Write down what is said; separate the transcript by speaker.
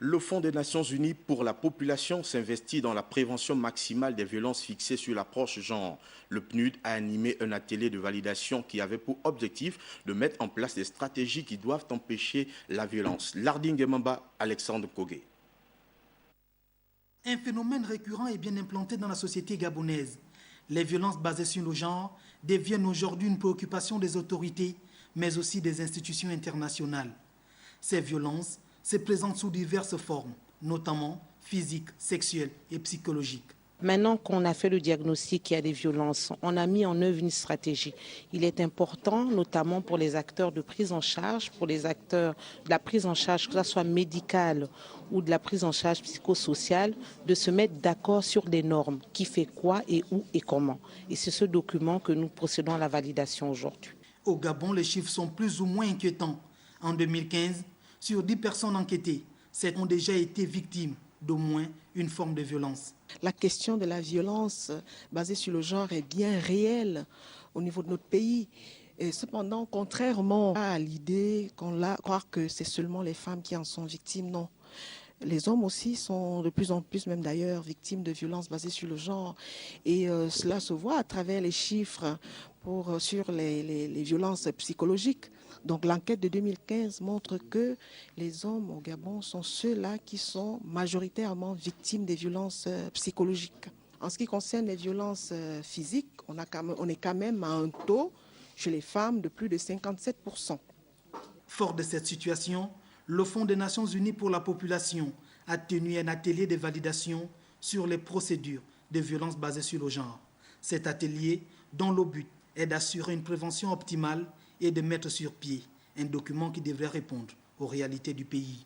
Speaker 1: Le Fonds des Nations Unies pour la population s'investit dans la prévention maximale des violences fixées sur l'approche genre. Le PNUD a animé un atelier de validation qui avait pour objectif de mettre en place des stratégies qui doivent empêcher la violence. Larding Mamba, Alexandre Kogé.
Speaker 2: Un phénomène récurrent et bien implanté dans la société gabonaise. Les violences basées sur le genre deviennent aujourd'hui une préoccupation des autorités, mais aussi des institutions internationales. Ces violences se présentent sous diverses formes, notamment physiques, sexuelles et psychologiques.
Speaker 3: Maintenant qu'on a fait le diagnostic qu'il y a des violences, on a mis en œuvre une stratégie. Il est important, notamment pour les acteurs de prise en charge, pour les acteurs de la prise en charge, que ce soit médicale ou de la prise en charge psychosociale, de se mettre d'accord sur des normes, qui fait quoi et où et comment. Et c'est ce document que nous procédons à la validation aujourd'hui.
Speaker 2: Au Gabon, les chiffres sont plus ou moins inquiétants. En 2015, sur 10 personnes enquêtées, 7 ont déjà été victimes d'au moins une forme de violence.
Speaker 4: La question de la violence basée sur le genre est bien réelle au niveau de notre pays. Et cependant, contrairement à l'idée qu'on a, croire que c'est seulement les femmes qui en sont victimes, non. Les hommes aussi sont de plus en plus, même d'ailleurs, victimes de violences basées sur le genre. Et cela se voit à travers les chiffres sur les violences psychologiques. Donc l'enquête de 2015 montre que les hommes au Gabon sont ceux-là qui sont majoritairement victimes des violences psychologiques. En ce qui concerne les violences physiques, on est quand même à un taux chez les femmes de plus de 57%.
Speaker 2: Fort de cette situation, le Fonds des Nations Unies pour la population a tenu un atelier de validation sur les procédures de violences basées sur le genre. Cet atelier, dont le but est d'assurer une prévention optimale et de mettre sur pied un document qui devrait répondre aux réalités du pays.